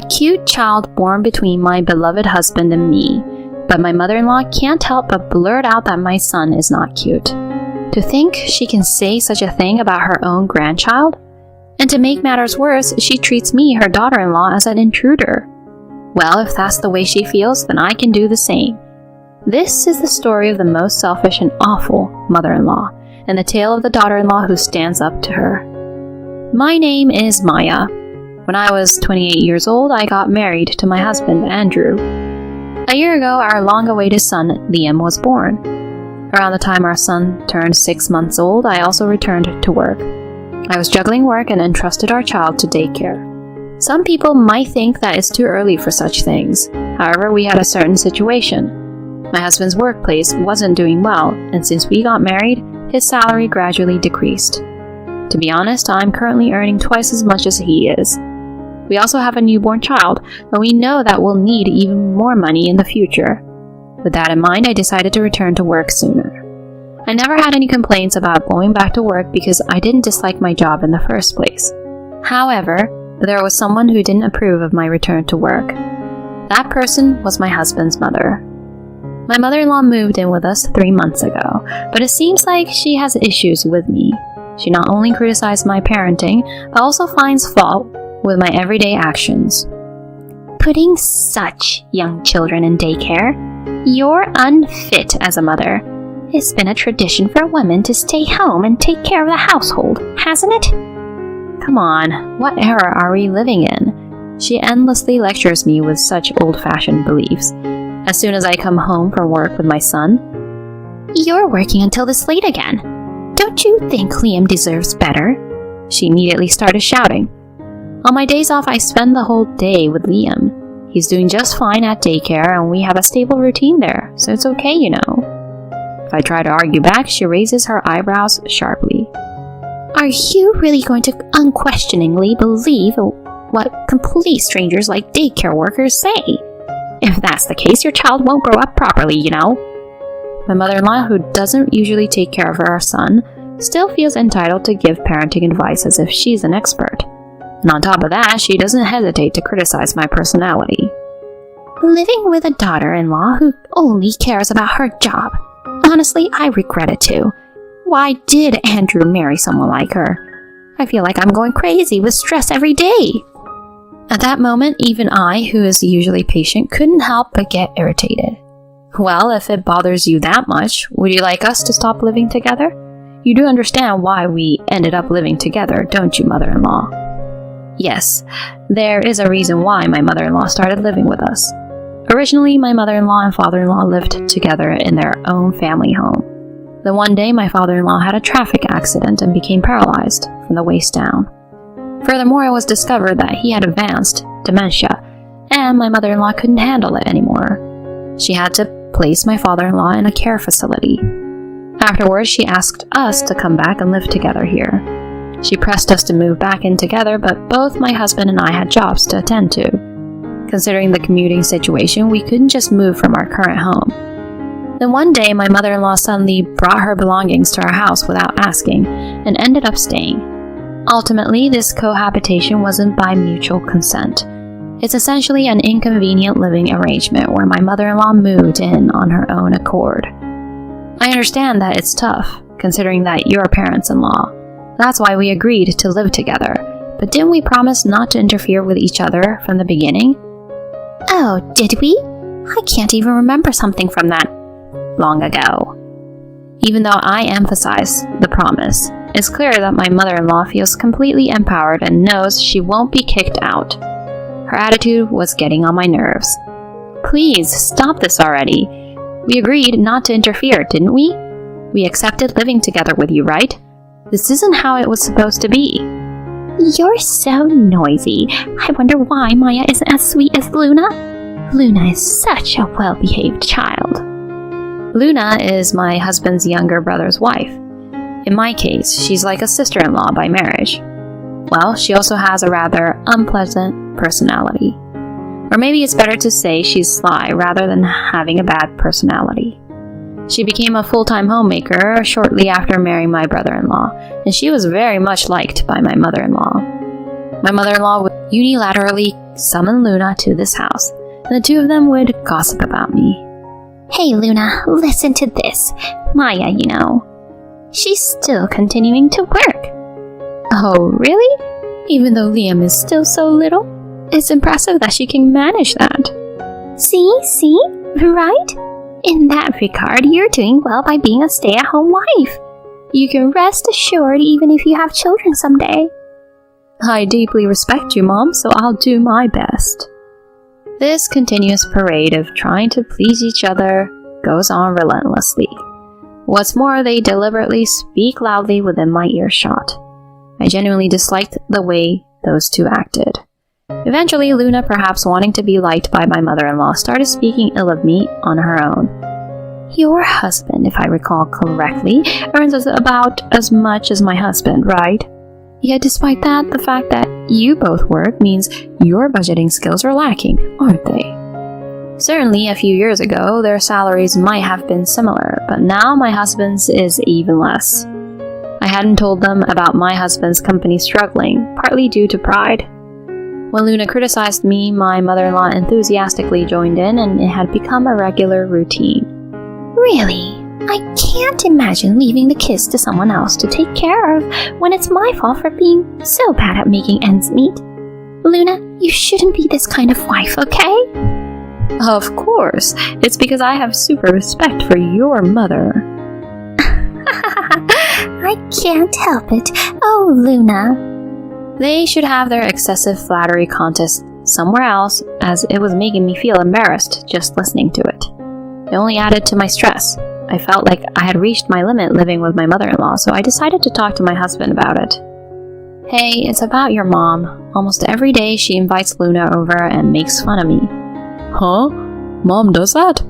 cute child born between my beloved husband and me, but my mother-in-law can't help but blurt out that my son is not cute. To think she can say such a thing about her own grandchild? And to make matters worse, she treats me, her daughter-in-law, as an intruder. Well, if that's the way she feels, then I can do the same. This is the story of the most selfish and awful mother-in-law, and the tale of the daughter-in-law who stands up to her. My name is Maya. When I was 28 years old, I got married to my husband, Andrew. A year ago, our long-awaited son, Liam, was born. Around the time our son turned 6 months old, I also returned to work. I was juggling work and entrusted our child to daycare. Some people might think that it's too early for such things. However, we had a certain situation. My husband's workplace wasn't doing well, and since we got married, his salary gradually decreased. To be honest, I'm currently earning twice as much as he is. We also have a newborn child, and we know that we'll need even more money in the future. With that in mind, I decided to return to work sooner. I never had any complaints about going back to work because I didn't dislike my job in the first place. However, there was someone who didn't approve of my return to work. That person was my husband's mother. My mother-in-law moved in with us 3 months ago, but it seems like she has issues with me. She not only criticizes my parenting, but also finds fault with my everyday actions. Putting such young children in daycare? You're unfit as a mother. It's been a tradition for women to stay home and take care of the household, hasn't it? Come on, what era are we living in? She endlessly lectures me with such old-fashioned beliefs. As soon as I come home from work with my son, "You're working until this late again. Don't you think Liam deserves better?" She immediately started shouting. On my days off, I spend the whole day with Liam. He's doing just fine at daycare and we have a stable routine there, so it's okay, you know. If I try to argue back, she raises her eyebrows sharply. Are you really going to unquestioningly believe what complete strangers like daycare workers say? If that's the case, your child won't grow up properly, you know. My mother-in-law, who doesn't usually take care of our son, still feels entitled to give parenting advice as if she's an expert. And on top of that, she doesn't hesitate to criticize my personality. Living with a daughter-in-law who only cares about her job. Honestly, I regret it too. Why did Andrew marry someone like her? I feel like I'm going crazy with stress every day. At that moment, even I, who is usually patient, couldn't help but get irritated. Well, if it bothers you that much, would you like us to stop living together? You do understand why we ended up living together, don't you, mother-in-law? Yes, there is a reason why my mother-in-law started living with us. Originally, my mother-in-law and father-in-law lived together in their own family home. Then one day, my father-in-law had a traffic accident and became paralyzed from the waist down. Furthermore, it was discovered that he had advanced dementia, and my mother-in-law couldn't handle it anymore. She had to place my father-in-law in a care facility. Afterwards, she asked us to come back and live together here. She pressed us to move back in together, but both my husband and I had jobs to attend to. Considering the commuting situation, we couldn't just move from our current home. Then one day, my mother-in-law suddenly brought her belongings to our house without asking, and ended up staying. Ultimately, this cohabitation wasn't by mutual consent. It's essentially an inconvenient living arrangement where my mother-in-law moved in on her own accord. I understand that it's tough, considering that you're parents-in-law. That's why we agreed to live together. But didn't we promise not to interfere with each other from the beginning? Oh, did we? I can't even remember something from that long ago. Even though I emphasize the promise, it's clear that my mother-in-law feels completely empowered and knows she won't be kicked out. Her attitude was getting on my nerves. Please, stop this already. We agreed not to interfere, didn't we? We accepted living together with you, right? This isn't how it was supposed to be. You're so noisy. I wonder why Maya isn't as sweet as Luna. Luna is such a well-behaved child. Luna is my husband's younger brother's wife. In my case, she's like a sister-in-law by marriage. Well, she also has a rather unpleasant personality. Or maybe it's better to say she's sly rather than having a bad personality. She became a full-time homemaker shortly after marrying my brother-in-law, and she was very much liked by my mother-in-law. My mother-in-law would unilaterally summon Luna to this house, and the two of them would gossip about me. Hey Luna, listen to this. Maya, she's still continuing to work. Oh, really? Even though Liam is still so little? It's impressive that she can manage that. See? Right? In that regard, you're doing well by being a stay-at-home wife. You can rest assured even if you have children someday. I deeply respect you, Mom, so I'll do my best. This continuous parade of trying to please each other goes on relentlessly. What's more, they deliberately speak loudly within my earshot. I genuinely disliked the way those two acted. Eventually, Luna, perhaps wanting to be liked by my mother-in-law, started speaking ill of me on her own. Your husband, if I recall correctly, earns about as much as my husband, right? Yet despite that, the fact that you both work means your budgeting skills are lacking, aren't they? Certainly, a few years ago, their salaries might have been similar, but now my husband's is even less. I hadn't told them about my husband's company struggling, partly due to pride. When Luna criticized me, my mother-in-law enthusiastically joined in, and it had become a regular routine. Really? I can't imagine leaving the kids to someone else to take care of when it's my fault for being so bad at making ends meet. Luna, you shouldn't be this kind of wife, okay? Of course. It's because I have super respect for your mother. I can't help it. Oh, Luna. They should have their excessive flattery contest somewhere else, as it was making me feel embarrassed just listening to it. It only added to my stress. I felt like I had reached my limit living with my mother-in-law, so I decided to talk to my husband about it. Hey, it's about your mom. Almost every day she invites Luna over and makes fun of me. Huh? Mom does that?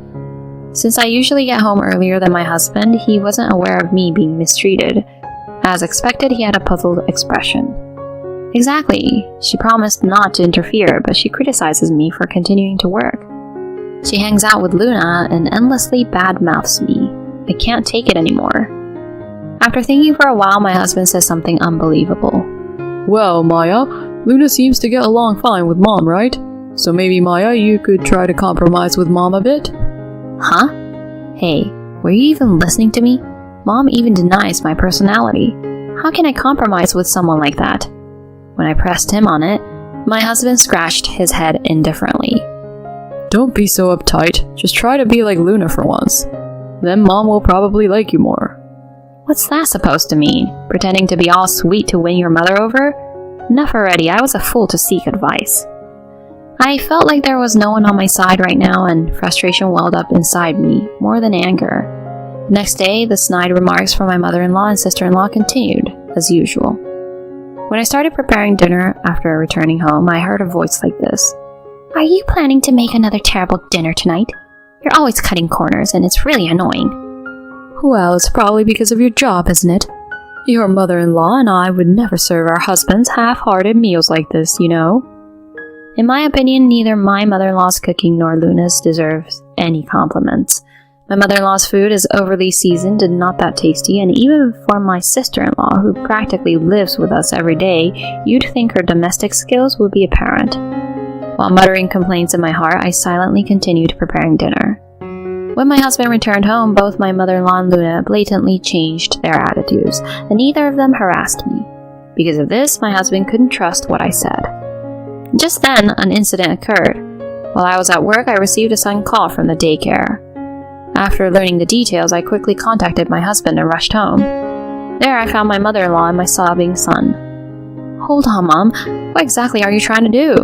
Since I usually get home earlier than my husband, he wasn't aware of me being mistreated. As expected, he had a puzzled expression. Exactly. She promised not to interfere, but she criticizes me for continuing to work. She hangs out with Luna and endlessly badmouths me. I can't take it anymore. After thinking for a while, my husband says something unbelievable. Well, Maya, Luna seems to get along fine with Mom, right? So maybe, Maya, you could try to compromise with Mom a bit? Huh? Hey, were you even listening to me? Mom even denies my personality. How can I compromise with someone like that? When I pressed him on it, my husband scratched his head indifferently. Don't be so uptight. Just try to be like Luna for once. Then Mom will probably like you more. What's that supposed to mean? Pretending to be all sweet to win your mother over? Enough already, I was a fool to seek advice. I felt like there was no one on my side right now, and frustration welled up inside me, more than anger. Next day, the snide remarks from my mother-in-law and sister-in-law continued, as usual. When I started preparing dinner after returning home, I heard a voice like this. Are you planning to make another terrible dinner tonight? You're always cutting corners, and it's really annoying. Well, it's probably because of your job, isn't it? Your mother-in-law and I would never serve our husbands half-hearted meals like this, you know. In my opinion, neither my mother-in-law's cooking nor Luna's deserves any compliments. My mother-in-law's food is overly seasoned and not that tasty, and even for my sister-in-law, who practically lives with us every day, you'd think her domestic skills would be apparent. While muttering complaints in my heart, I silently continued preparing dinner. When my husband returned home, both my mother-in-law and Luna blatantly changed their attitudes, and neither of them harassed me. Because of this, my husband couldn't trust what I said. Just then, an incident occurred. While I was at work, I received a sudden call from the daycare. After learning the details, I quickly contacted my husband and rushed home. There, I found my mother-in-law and my sobbing son. Hold on, Mom. What exactly are you trying to do?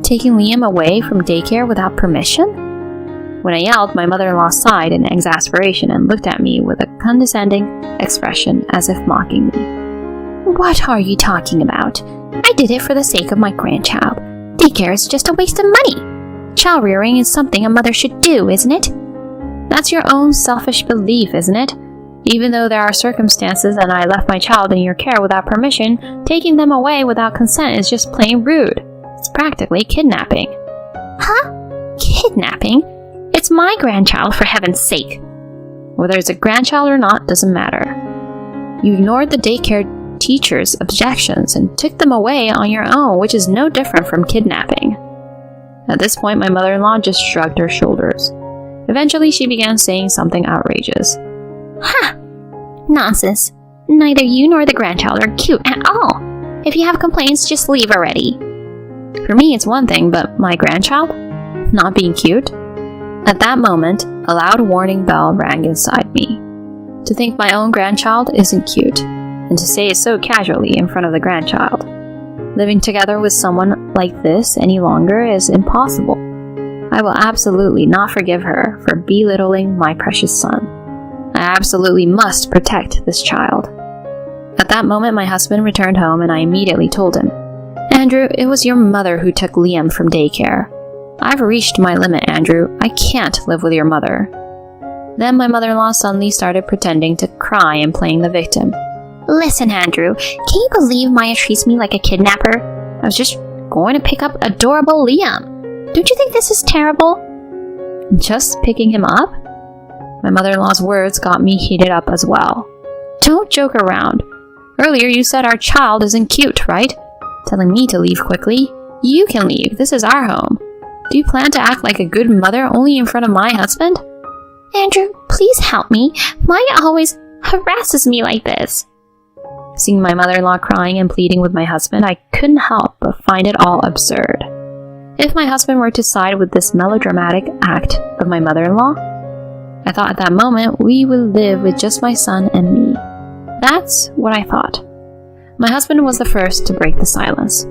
Taking Liam away from daycare without permission? When I yelled, my mother-in-law sighed in exasperation and looked at me with a condescending expression as if mocking me. What are you talking about? I did it for the sake of my grandchild. Daycare is just a waste of money. Child rearing is something a mother should do, isn't it? That's your own selfish belief, isn't it? Even though there are circumstances and I left my child in your care without permission, taking them away without consent is just plain rude. It's practically kidnapping. Huh? Kidnapping? It's my grandchild, for heaven's sake. Whether it's a grandchild or not doesn't matter. You ignored the daycare teacher's objections and took them away on your own, which is no different from kidnapping. At this point, my mother-in-law just shrugged her shoulders. Eventually, she began saying something outrageous. Ha! Nonsense. Neither you nor the grandchild are cute at all. If you have complaints, just leave already. For me, it's one thing, but my grandchild? Not being cute? At that moment, a loud warning bell rang inside me. To think my own grandchild isn't cute, and to say it so casually in front of the grandchild. Living together with someone like this any longer is impossible. I will absolutely not forgive her for belittling my precious son. I absolutely must protect this child. At that moment, my husband returned home and I immediately told him, Andrew, it was your mother who took Liam from daycare. I've reached my limit, Andrew. I can't live with your mother. Then my mother-in-law suddenly started pretending to cry and playing the victim. Listen, Andrew, can you believe Maya treats me like a kidnapper? I was just going to pick up adorable Liam. Don't you think this is terrible? Just picking him up? My mother-in-law's words got me heated up as well. Don't joke around. Earlier you said our child isn't cute, right? Telling me to leave quickly. You can leave. This is our home. Do you plan to act like a good mother only in front of my husband? Andrew, please help me. Maya always harasses me like this. Seeing my mother-in-law crying and pleading with my husband, I couldn't help but find it all absurd. If my husband were to side with this melodramatic act of my mother-in-law, I thought at that moment we would live with just my son and me. That's what I thought. My husband was the first to break the silence.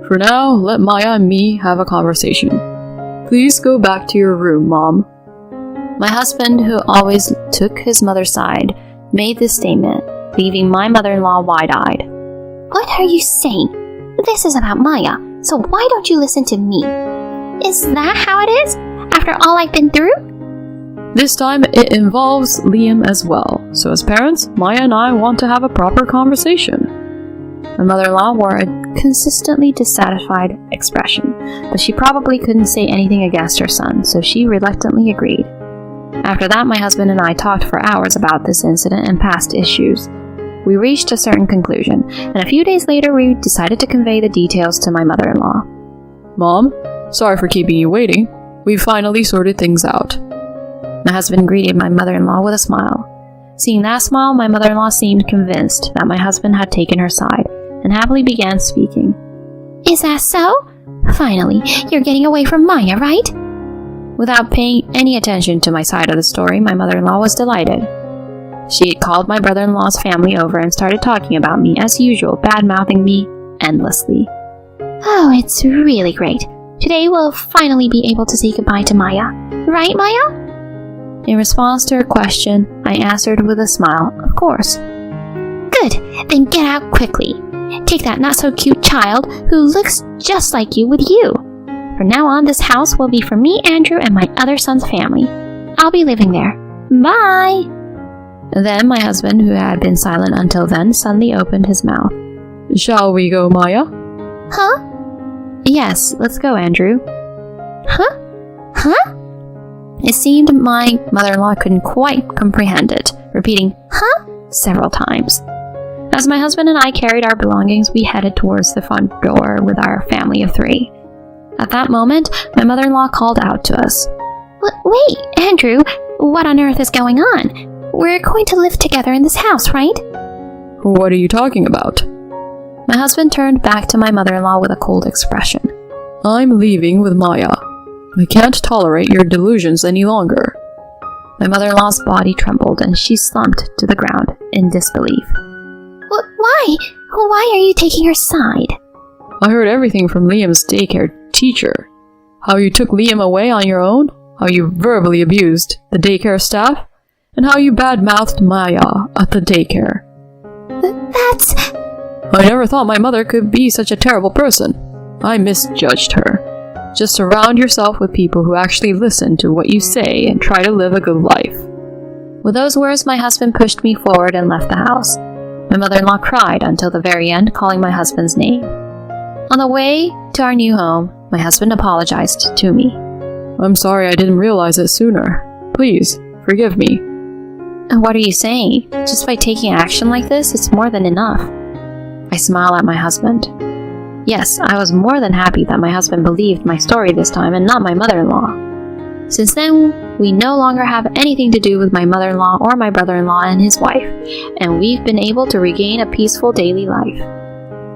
For now, let Maya and me have a conversation. Please go back to your room, Mom. My husband, who always took his mother's side, made this statement, leaving my mother-in-law wide-eyed. What are you saying? This is about Maya, so why don't you listen to me? Is that how it is? After all I've been through? This time it involves Liam as well, so as parents, Maya and I want to have a proper conversation. My mother-in-law wore a consistently dissatisfied expression, but she probably couldn't say anything against her son, so she reluctantly agreed. After that, my husband and I talked for hours about this incident and past issues. We reached a certain conclusion, and a few days later we decided to convey the details to my mother-in-law. Mom, sorry for keeping you waiting. We finally sorted things out. My husband greeted my mother-in-law with a smile. Seeing that smile, my mother-in-law seemed convinced that my husband had taken her side, and happily began speaking. Is that so? Finally, you're getting away from Maya, right? Without paying any attention to my side of the story, my mother-in-law was delighted. She called my brother-in-law's family over and started talking about me as usual, bad-mouthing me endlessly. Oh, it's really great. Today we'll finally be able to say goodbye to Maya. Right, Maya? In response to her question, I answered with a smile, of course. Good, then get out quickly. Take that not-so-cute child who looks just like you with you. From now on, this house will be for me, Andrew, and my other son's family. I'll be living there. Bye! Then my husband, who had been silent until then, suddenly opened his mouth. Shall we go, Maya? Huh? Yes, let's go, Andrew. Huh? Huh? It seemed my mother-in-law couldn't quite comprehend it, repeating, huh? Several times. As my husband and I carried our belongings, we headed towards the front door with our family of 3. At that moment, my mother-in-law called out to us. Wait, Andrew, what on earth is going on? We're going to live together in this house, right? What are you talking about? My husband turned back to my mother-in-law with a cold expression. I'm leaving with Maya. I can't tolerate your delusions any longer. My mother-in-law's body trembled and she slumped to the ground in disbelief. Why? Why are you taking her side? I heard everything from Liam's daycare teacher. How you took Liam away on your own, how you verbally abused the daycare staff, and how you bad-mouthed Maya at the daycare. That's... I never thought my mother could be such a terrible person. I misjudged her. Just surround yourself with people who actually listen to what you say and try to live a good life. With those words, my husband pushed me forward and left the house. My mother-in-law cried until the very end, calling my husband's name. On the way to our new home, my husband apologized to me. I'm sorry I didn't realize it sooner. Please, forgive me. And what are you saying? Just by taking action like this, it's more than enough. I smile at my husband. Yes, I was more than happy that my husband believed my story this time and not my mother-in-law. Since then, we no longer have anything to do with my mother-in-law or my brother-in-law and his wife, and we've been able to regain a peaceful daily life.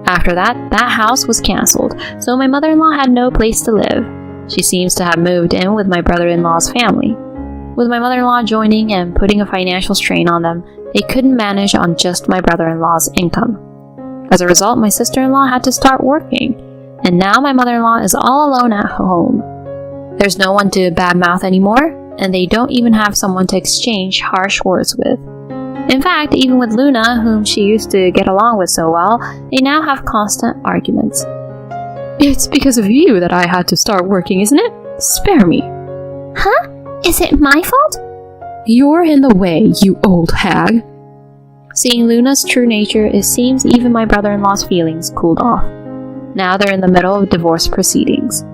After that house was cancelled, so my mother-in-law had no place to live. She seems to have moved in with my brother-in-law's family. With my mother-in-law joining and putting a financial strain on them, they couldn't manage on just my brother-in-law's income. As a result, my sister-in-law had to start working, and now my mother-in-law is all alone at home. There's no one to badmouth anymore, and they don't even have someone to exchange harsh words with. In fact, even with Luna, whom she used to get along with so well, they now have constant arguments. It's because of you that I had to start working, isn't it? Spare me. Huh? Is it my fault? You're in the way, you old hag. Seeing Luna's true nature, it seems even my brother-in-law's feelings cooled off. Now they're in the middle of divorce proceedings.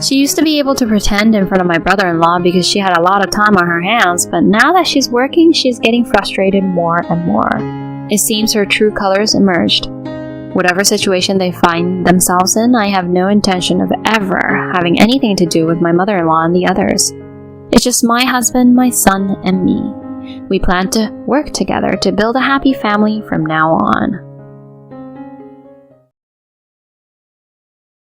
She used to be able to pretend in front of my brother-in-law because she had a lot of time on her hands, but now that she's working, she's getting frustrated more and more. It seems her true colors emerged. Whatever situation they find themselves in, I have no intention of ever having anything to do with my mother-in-law and the others. It's just my husband, my son, and me. We plan to work together to build a happy family from now on.